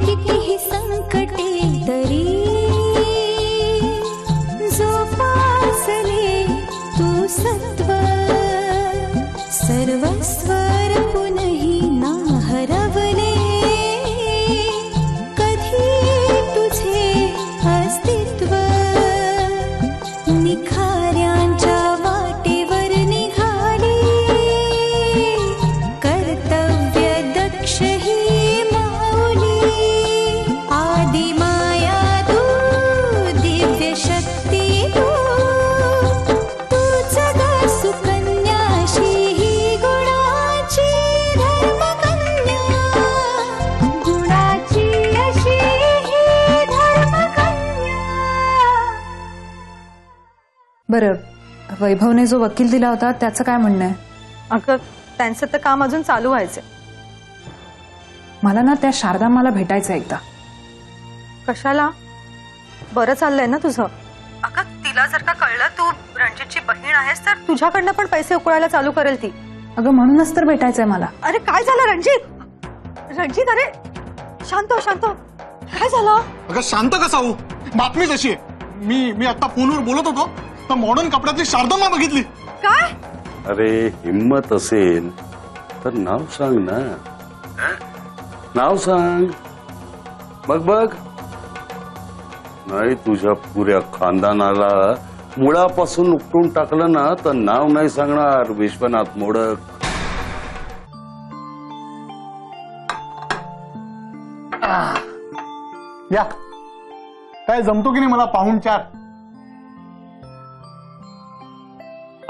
कितीही संकटे तरी जोपासले तू सत्व सर्वस्व पुनही ना हरवले कधी तुझे अस्तित्व निखाऱ्यांच्या वाटेवर निघाली कर्तव्य दक्ष ही माऊली आदि माया तू दिव्य शक्ती तू तूच ग सुकन्याशी ही गुणाची धर्मकन्या गुणाची अशी ही धर्मकन्या। बरं, वैभवने जो वकील दिला होता त्याचं काय म्हणणं आहे? अगं त्यांचं तर काम अजून चालू व्हायचंय. मला ना त्या शारदाम्माला भेटायचं एकदा. कशाला? बरं चाललंय ना तुझं? अगं तिला जर का कळलं तू रणजितची बहीण आहेस तर तुझ्याकडनं पण पैसे उकळायला चालू करेल ती. अगं म्हणूनच तर भेटायचंय मला. अरे काय झालं रणजित? रणजित अरे शांत हो, शांत हो. काय झालं? अगं शांत कसा हो? बातमी कशी आहे? मी आता फोनवर बोलत होतो तर मॉडर्न कपड्यातली शारदाम्मा बघितली. काय? अरे हिम्मत असेल तर नाव सांग ना. नाव सांग. बघ नाही तुझ्या पुऱ्या खानदानाला मुळापासून उपटून टाकलं ना तर नाव नाही सांगणार. विश्वनाथ मोडक. या काय जमतो की नाही मला पाहुणचार?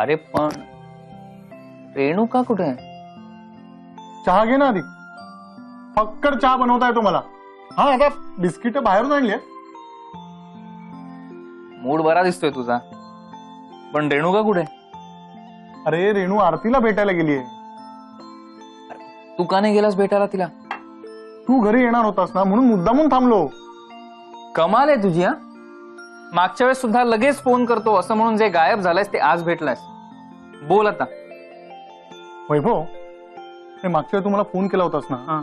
अरे पण रेणुका कुठे आहे? चहा घे ना आधी. फक्कड चहा बनवता येतो मला. हा आता बिस्किट बाहेरून आणली. मूड बरा दिसतोय तुझा, पण रेणुका कुठे? अरे रेणू आरतीला भेटायला गेलीये. तू का नाही गेलास भेटायला तिला? तू घरी येणार होतास ना म्हणून मुद्दामून थांबलो. कमाल आहे तुझी. हा, मागच्या वेळेस सुद्धा लगेच फोन करतो असं म्हणून जे गायब झालायस ते आज भेटलायस. बोल आता. वैभव, मागच्या वेळी तू मला फोन केला होतास ना.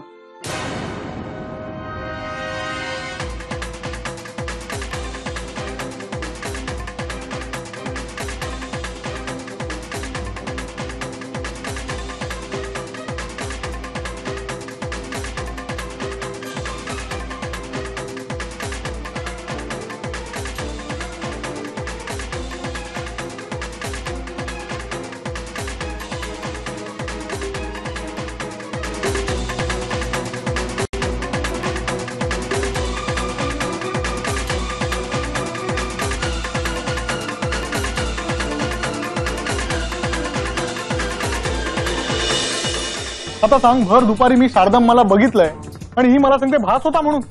आता सांग, भर दुपारी मी शारदाम्माला बघितलंय आणि ही मला सांगते भास होता म्हणून.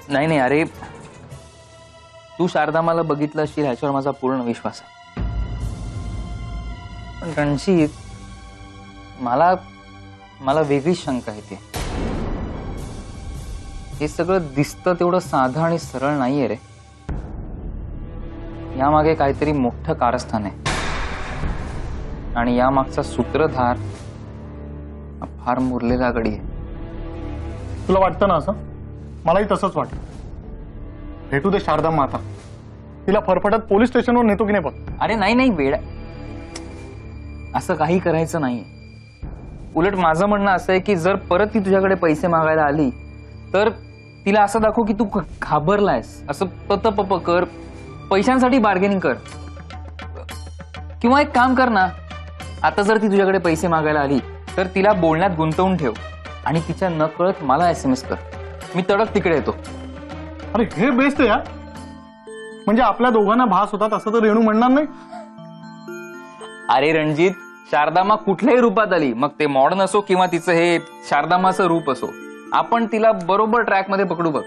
नाही अरे तू शारदाम्माला बघितलं असशील ह्याच्यावर माझा पूर्ण विश्वास आहे. पण रणजित मला वेगळीच शंका येते. हे सगळं दिसतं तेवढं साधं आणि सरळ नाहीये रे. यामागे काहीतरी मोठं कारस्थान आहे आणि यामागचा सूत्रधार फार मुरलेला गडी आहे. तुला वाटतं ना असं? मलाही तसंच वाटतं. भेटू दे शारदाम्मा आता. तिला फरफटत पोलीस स्टेशनवर नेतो की नाही बघ. अरे नाही वेळ, असं काही करायचं नाही. उलट माझं म्हणणं असं आहे की जर परत ती तुझ्याकडे पैसे मागायला आली तर तिला असं दाखव की तू घाबरलायस. असं पप कर, पैशांसाठी बार्गेनिंग कर. किंवा एक काम कर ना, आता जर ती तुझ्याकडे पैसे मागायला आली तर तिला बोलण्यात गुंतवून ठेव आणि तिच्या नकळत मला SMS कर. मी तडक तिकडे येतो. अरे हे बेस्ट आहे यार. म्हणजे आपल्या दोघांना भास होतात असं तर रेणू म्हणणार नाही. अरे रणजित, शारदाम्मा कुठल्याही रूपात आली, मग ते मॉडर्न असो किंवा तिचं हे शारदाम्माचं रूप असो, आपण तिला बरोबर ट्रॅक मध्ये पकडू बघ.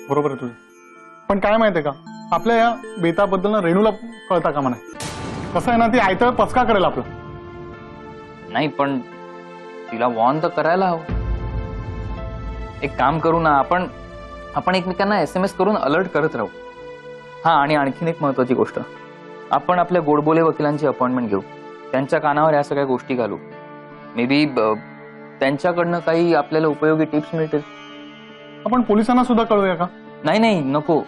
बरोबर आहे तुझं. पण काय माहितीये का, आपल्या या बेताबद्दल रेणूला कळता कामा नाही. कसं आहे ना, ती आयतं पचका करेल आपला. नाही पण तिला वॉर्न तर करायला हवं. एक काम करू ना, आपण एकमेकांना SMS करून अलर्ट करत राहू. हा, आणि आणखीन एक महत्वाची गोष्ट, आपण आपल्या गोडबोले वकिलांची अपॉइंटमेंट घेऊ. त्यांच्या कानावर या सगळ्या गोष्टी घालू. मे बी त्यांच्याकडनं काही आपल्याला उपयोगी टिप्स मिळतील. आपण पोलिसांना सुद्धा कळूया का? नाही नाही नको.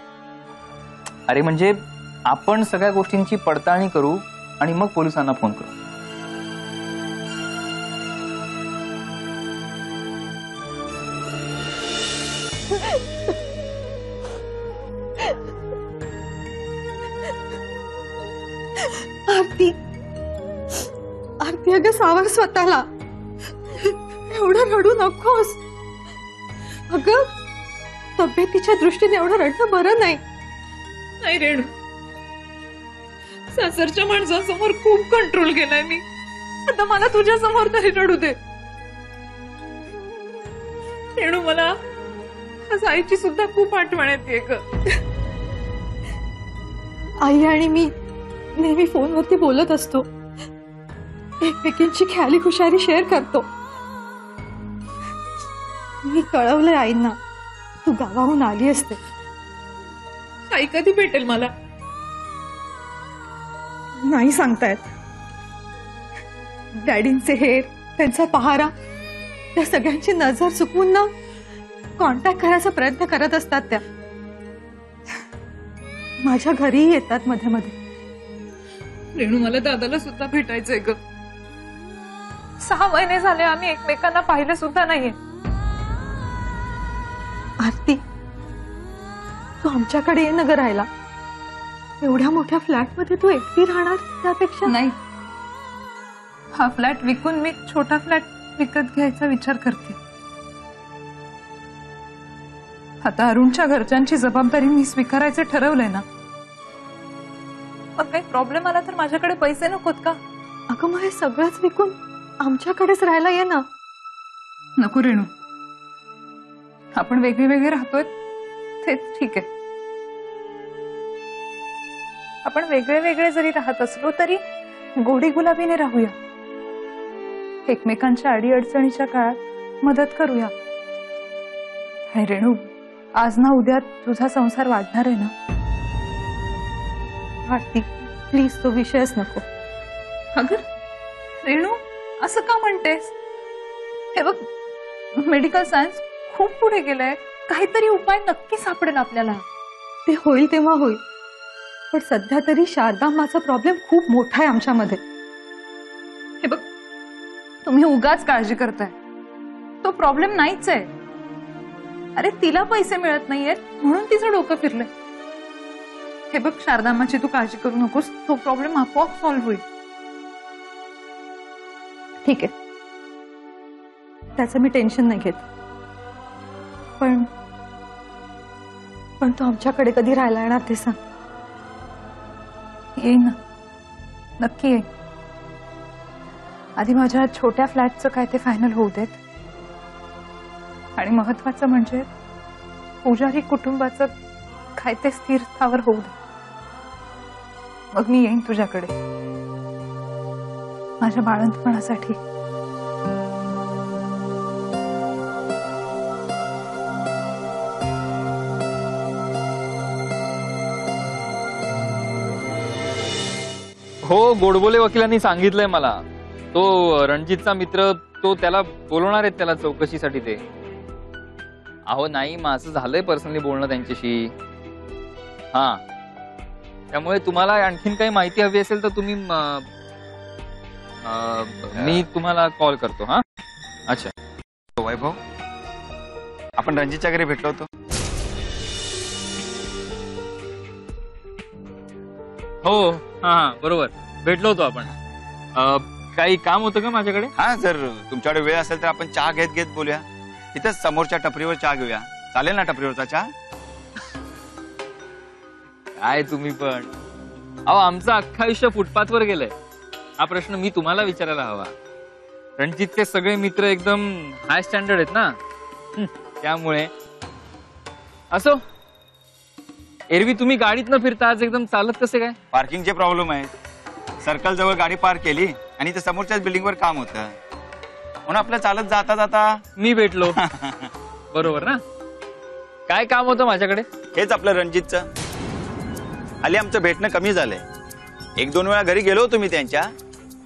अरे म्हणजे आपण सगळ्या गोष्टींची पडताळणी करू आणि मग पोलिसांना फोन करू. आरती आरती अगं सावर स्वतःला. एवढं रडू नकोस अगं. तब्येतीच्या दृष्टीने एवढं रडणं बरं नाही. नाही रेणू, सासरच्या माणसांसमोर खूप कंट्रोल केलाय मी. आता मला तुझ्या समोर तरी रडू दे. रेणू, मला आज आईची सुद्धा खूप आठवण येते ग. आई आणि मी नेहमी फोनवरती बोलत असतो, एकमेकींची ख्याली खुशारी शेअर करतो. मी कळवलंय आईंना तू गावाहून आली असते. आई कधी भेटेल मला? नाही सांगतायत. डॅडींचे हेर, त्यांचा पहारा, त्या सगळ्यांची नजर चुकवून ना कॉन्टॅक्ट करायचा प्रयत्न करत असतात. त्या माझ्या घरीही येतात मध्ये मध्ये. रेणू, मला दादाला सुद्धा भेटायचंय ग. 6 महिने झाले आम्ही एकमेकांना पाहिलं सुद्धा नाहीये. आरती, तू आमच्याकडे ये ना ग राहायला. एवढ्या मोठ्या फ्लॅट मध्ये तू एकटी राहणार त्यापेक्षा. नाही, हा फ्लॅट विकून मी छोटा फ्लॅट विकत घ्यायचा विचार करते. आता अरुणच्या घरच्यांची जबाबदारी मी स्वीकारायचं ठरवलंय ना. मग काही प्रॉब्लेम आला तर माझ्याकडे पैसे नकोत का? अगं मग हे सगळंच विकून आमच्याकडेच राहायला ये ना. नको रेणू, आपण वेगळे वेगळे राहतोय ते ठीक आहे. आपण वेगळे वेगळे जरी राहत असलो तरी गोडी गुलाबीने राहूया. एकमेकांच्या अडीअडचणीच्या काळात मदत करूया. आणि रेणू, आज ना उद्या तुझा संसार वाढणार आहे ना. आरती, प्लीज तो विषयच नको. अगं रेणू, असं का म्हणतेस? हे बघ, मेडिकल सायन्स खूप पुढे गेलंय. काहीतरी उपाय नक्की सापडेल आपल्याला. ते होईल तेव्हा होईल. पण सध्या तरी शारदाम्माचा प्रॉब्लेम खूप मोठा आहे आमच्यामध्ये. हे बघ, तुम्ही उगाच काळजी करताय. तो प्रॉब्लेम नाहीच आहे. अरे तिला पैसे मिळत नाहीयेत म्हणून तिचं डोकं फिरलंय. हे बघ शारदाम्माची तू काळजी करू नकोस. तो प्रॉब्लेम आपोआप सॉल्व्ह होईल. ठीक आहे, त्याचं मी टेन्शन नाही घेत. पण तू आमच्याकडे कधी राहायला येणार ते सांग. येईन ना, नक्की येईन. आधी माझ्या छोट्या फ्लॅटचं काय ते फायनल होऊ देत. आणि महत्वाचं म्हणजे पुजारी कुटुंबाचं काय ते स्थिर स्थावर होऊ दे. मग मी येईन तुझ्याकडे माझ्या बाळंतपणासाठी. हो, गोडबोले वकिलांनी सांगितलंय मला. तो रणजितचा मित्र, तो त्याला बोलवणार आहेत त्याला चौकशीसाठी. ते अहो नाही, मग असं झालंय पर्सनली बोलणं त्यांच्याशी. हा, त्यामुळे तुम्हाला आणखीन काही माहिती हवी असेल तर तुम्ही मी तुम्हाला कॉल करतो. हा, अच्छा. वैभव, आपण रणजितच्या घरी भेटलो होतो. हो, हा बरोबर, भेटलो होतो आपण. काही काम होतं का माझ्याकडे? हा, जर तुमच्याकडे वेळ असेल तर आपण चहा घेत घेत बोलूया. इथंच समोरच्या टपरीवर चहा घेऊया. चालेल ना टपरीवरचा चहा? काय तुम्ही पण. अहो, आमचं अख्खं आयुष्य फुटपाथवर गेलंय. हा प्रश्न मी तुम्हाला विचारायला हवा. रणजितचे सगळे मित्र एकदम हाय स्टँडर्ड आहेत ना, त्यामुळे. असो, एरवी तुम्ही गाडीत न फिरता आज एकदम चालत कसे काय? पार्किंगचे प्रॉब्लेम आहेत. सर्कल जवळ गाडी पार्क केली आणि ते समोरच्याच बिल्डिंगवर काम होतं म्हणून आपलं चालत जाता जाता मी भेटलो. बरोबर ना? काय काम होतं माझ्याकडे? हेच आपलं रणजितचं. हल्ली आमचं भेटणं कमी झालंय. 1-2 वेळा घरी गेलो होतो मी त्यांच्या,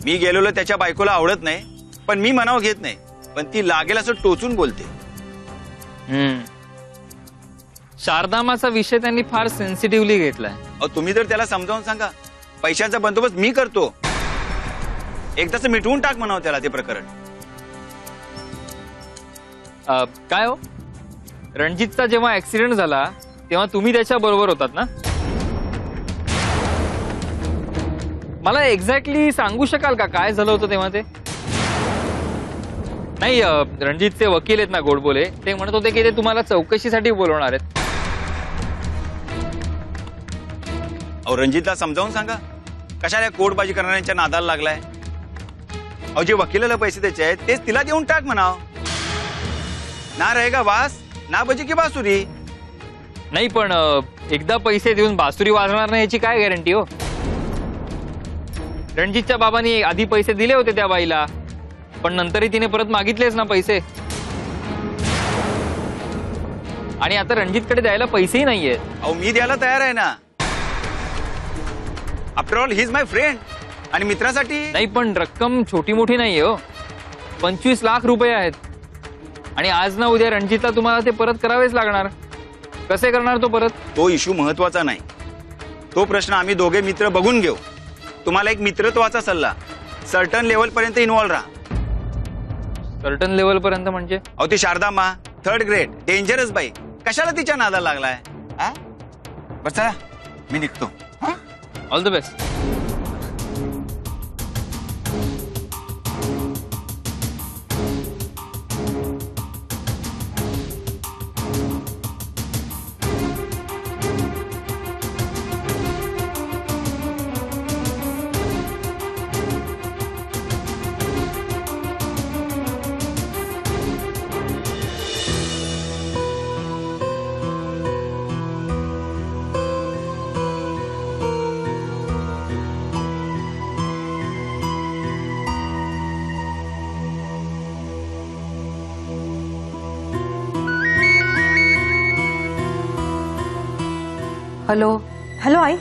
मी गेलेलो त्याच्या बायकोला आवडत नाही, पण मी मनाव घेत नाही. पण ती लागेल असं टोचून बोलते. शारदामाचा विषय त्यांनी फार सेन्सिटिव्हली घेतलाय. अहो तुम्ही तर त्याला समजावून सांगा, पैशाचा बंदोबस्त मी करतो, एकदाच मिटवून टाक म्हणावं त्याला ते प्रकरण. काय हो, रणजितचा जेव्हा ऍक्सिडेंट झाला तेव्हा तुम्ही त्याच्या बरोबर होतात ना? मला एक्झॅक्टली सांगू शकाल का काय झालं होतं तेव्हा ते? नाही, रणजितचे वकील आहेत ना गोडबोले, ते म्हणत होते की ते तुम्हाला चौकशीसाठी बोलवणार आहेत. अहो रणजितला समजावून सांगा, कशाला कोर्टबाजी करणाऱ्यांच्या नादाला लागलाय. अहो जे वकिलाला पैसे द्यायचे आहेत तेच तिला देऊन टाक म्हणाव. ना रहेगा वास ना बजी की बासुरी. नाही पण एकदा पैसे देऊन बासुरी वाजणार नाही याची काय गॅरंटी हो? रणजितच्या बाबांनी आधी पैसे दिले होते त्या बाईला, पण नंतरही तिने परत मागितलेच ना पैसे. आणि आता रणजितकडे द्यायला पैसेही नाहीयेत. अहो मी द्यायला तयार आहे ना. After all he is my friend. आणि मित्रासाठी नाही, पण रक्कम छोटी मोठी नाहीये हो. 25 लाख रुपये आहेत. आणि आज ना उद्या रणजितला तुम्हाला ते परत करावेच लागणार. कसे करणार तो परत? तो इश्यू महत्वाचा नाही. तो प्रश्न आम्ही दोघे मित्र बघून घेऊ. तुम्हाला एक मित्रत्वाचा सल्ला, सर्टन लेवल पर्यंत इन्व्हॉल्व राहा. सर्टन लेवल पर्यंत म्हणजे? अहो ती शारदाम्मा 3rd ग्रेड डेंजरस बाई, कशाला तिच्या नादाला लागलाय? बस चला मी निघतो. All the best. Hello. Hello आई,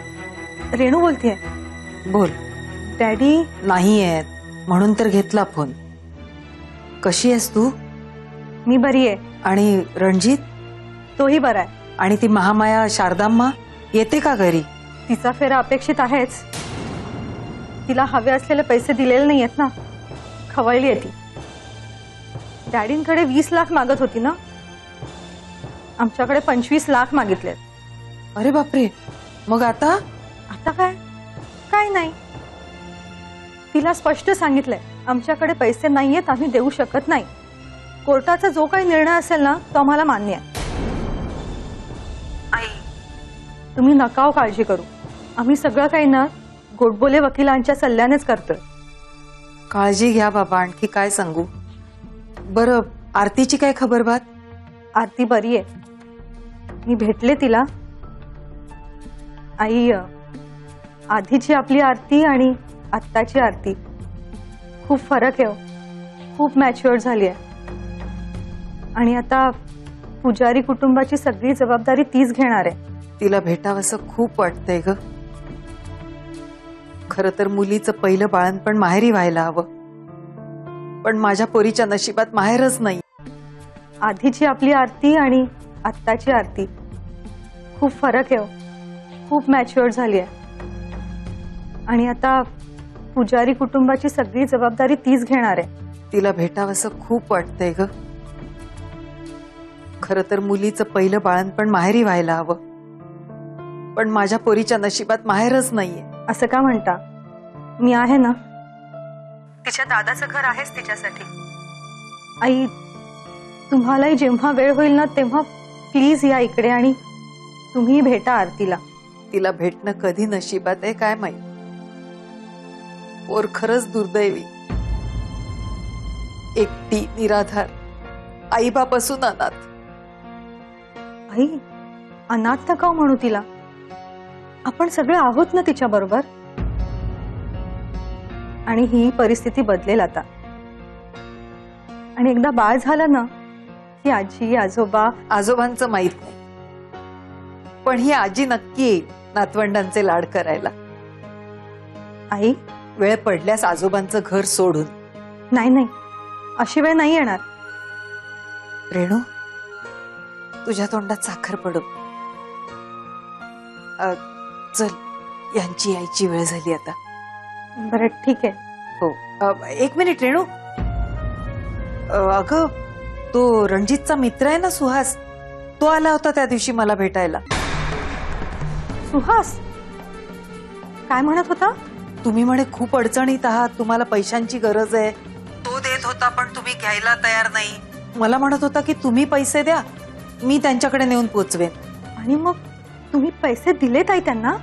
रेणू बोलतेय. बोल. डॅडी नाही आहेत म्हणून तर घेतला फोन. कशी आहेस तू? मी बरी आहे. आणि रणजित? तोही बरा आहे. आणि ती महामाया शारदाम्मा येते का घरी? तिचा फेरा अपेक्षित आहेच. तिला हवे असलेले पैसे दिलेले नाही आहेत ना, खवळली आहे ती. डॅडींकडे 20 लाख मागत होती ना, आमच्याकडे 25 लाख मागितले. अरे बापरे. मग आता? आता काय? काय नाही. तिला स्पष्ट सांगितलंय आमच्याकडे पैसे नाहीयेत, आम्ही देऊ शकत नाही. कोर्टाचा जो काही निर्णय असेल ना तो आम्हाला मान्य आहे. आई तुम्ही नका काळजी करू. आम्ही सगळं काही ना गोडबोले वकिलांच्या सल्ल्यानेच करतोय. काळजी घ्या बाबा. आणखी काय सांगू? बरं, आरतीची काय खबर बात? आरती बरी आहे. मी भेटले तिला. आई, आधीची आपली आरती आणि आत्ताची आरती खूप फरक आहे. खूप मॅच्युअर झाली आहे. आणि आता पुजारी कुटुंबाची सगळी जबाबदारी तीच घेणार आहे. तिला भेटावंसं खूप वाटतंय ग. खरं तर मुलीचं पहिलं बाळणपण माहेरी व्हायला हवं, पण माझ्या पोरीच्या नशिबात माहेरच नाही. आधीची आपली आरती आणि आत्ताची आरती खूप फरक आहे. खूप मॅच्युअर झाली आहे. आणि आता पुजारी कुटुंबाची सगळी जबाबदारी तीच घेणार आहे. तिला भेटावंसं खूप वाटतंय ग. खरं तर मुलीचं पहिलं बाळणपण माहेरी व्हायला हवं, पण माझ्या पोरीच्या नशिबात माहेरच नाहीये. असं का म्हणता? मी आहे ना. तिच्या दादाचं घर आहेच तिच्यासाठी. आई, तुम्हालाही जेव्हा वेळ होईल ना तेव्हा प्लीज या इकडे आणि तुम्ही भेटा आरतीला. तिला भेटणं कधी नशिबात आहे काय माहित. पोर खरंच दुर्दैवी. एकटी, निराधार, आईबापासून अनाथ. आई, अनाथ नका म्हणू तिला. आपण सगळे आहोत ना तिच्या बरोबर. आणि ही परिस्थिती बदलेल आता. आणि एकदा बाळ झालं ना की आजी आजोबा. आजोबांचं माहित नाही, पण ही आजी नक्की येईल नातवंडांचे लाड करायला. आई, वेळ पडल्यास आजोबांचं घर सोडून. नाही नाही, अशी वेळ नाही येणार. रेणू, तुझ्या तोंडात साखर पडू. चल, यांची यायची वेळ झाली आता. बरं ठीक आहे. हो. एक मिनिट रेणू. अगं, तो रणजितचा मित्र आहे ना सुहास, तो आला होता त्या दिवशी मला भेटायला. सुहास काय म्हणत होता? तुम्ही म्हणे खूप अडचणीत आहात, तुम्हाला पैशांची गरज आहे. तो देत होता पण तुम्ही घ्यायला तयार नाही. मला म्हणत होता की तुम्ही पैसे द्या, मी त्यांच्याकडे नेऊन पोचवेन. आणि मग तुम्ही पैसे दिलेत आई त्यांना?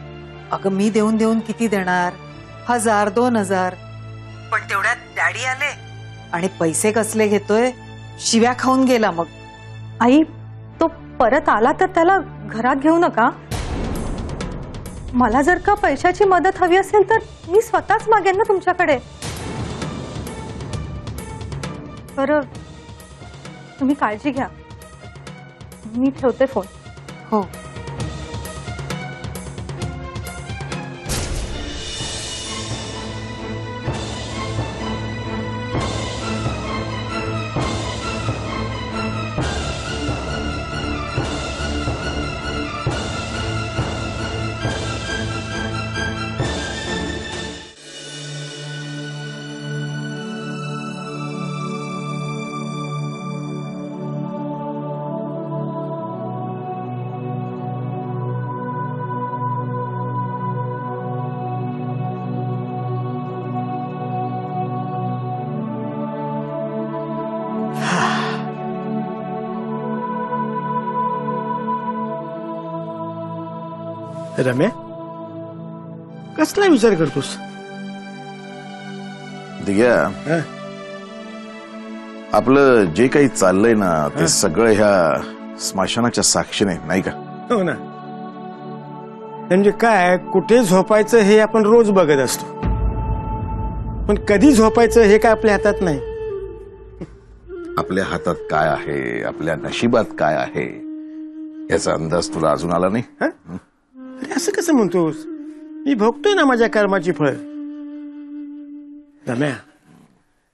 अगं, मी देऊन देऊन किती देणार? 1000 2000. पण तेवढ्यात डॅडी आले आणि पैसे कसले घेतोय, शिव्या खाऊन गेला. मग आई, तो परत आला तर त्याला घरात घेऊ नका. मला जर का पैशाची मदत हवी असेल तर मी स्वतःच मागेन ना तुमच्याकडे. बरं, तुम्ही काळजी घ्या. मी ठेवते फोन. हो. रम्या, कसला विचार करतोस? दिग्या, आपलं जे काही चाललंय ना ते सगळं ह्या स्मशानाच्या साक्षीने, नाही का? हो ना. म्हणजे काय, कुठे झोपायचं हे आपण रोज बघत असतो, पण कधी झोपायचं हे काय आपल्या हातात नाही. आपल्या हातात काय आहे, आपल्या नशिबात काय आहे, याचा अंदाज तुला अजून आला नाही? अरे असं कसं म्हणतोस? मी भोगतोय ना माझ्या कर्माची फळ. रम्या,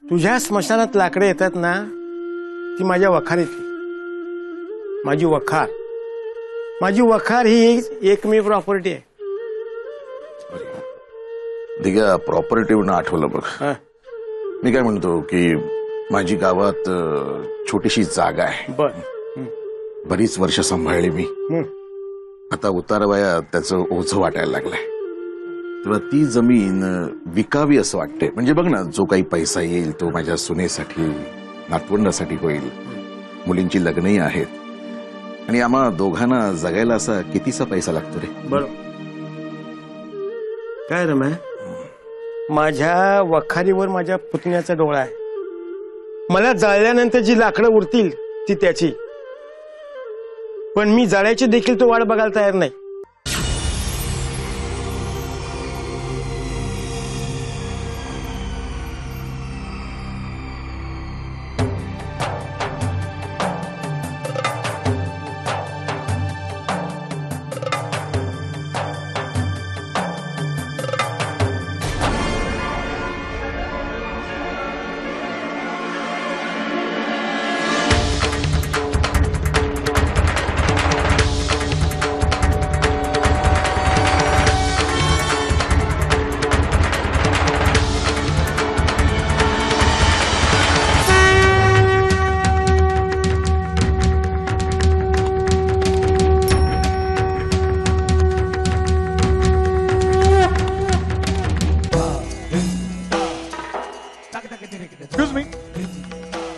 तुझ्या स्मशानात लाकडे येतात ना, ती माझ्या वखारीतली. माझी वखार ही एकमेव प्रॉपर्टी आहे. दिग्या, प्रॉपर्टीवरनं आठवलं बघ. मी काय म्हणतो की माझी गावात छोटीशी जागा आहे. बरीच वर्ष सांभाळली मी. आता उतारवयात त्याचं ओझं वाटायला लागलंय. तुला ती जमीन विकावी असं वाटते. म्हणजे बघ ना, जो काही पैसा येईल तो माझ्या सुनेसाठी, नातवंडासाठी होईल. मुलींची लग्नही आहेत आणि आम्हा दोघांना जगायला असा कितीसा पैसा लागतो रे. बरोबर. काय रम्या, माझ्या वखारीवर माझ्या पुतण्याचा डोळा आहे. मला जाळल्यानंतर जी लाकडं उरतील ती त्याची, पण मी जाळ्याची देखील तो वाट बघायला तयार नाही.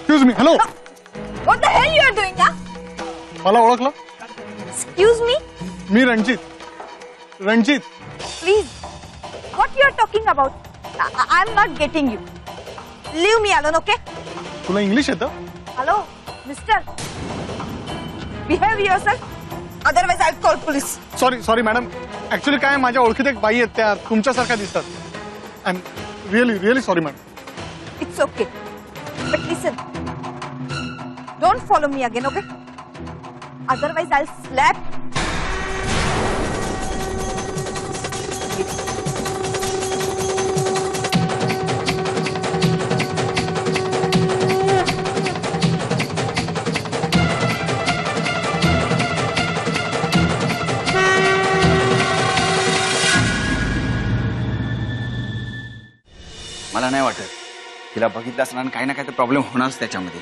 Excuse me. Hello. What the hell you are doing, huh? मला ओळखलं? Excuse me? Me Ranjit. Please. What you are talking about? I'm not getting you. Leave me alone, okay? तुला इंग्लिश येतं? Hello, mister. Behave yourself. Otherwise I'll call police. Sorry madam. Actually काय, माझ्या ओळखीत एक बाई आहेत, त्या तुमच्यासारख्या दिसतात. I am really sorry madam. It's okay. But listen. Don't follow me again, okay? Otherwise I'll slap. मला नाही वाटत तिला बघितलं असणार काही ना काही तर प्रॉब्लेम होणारच त्याच्यामध्ये.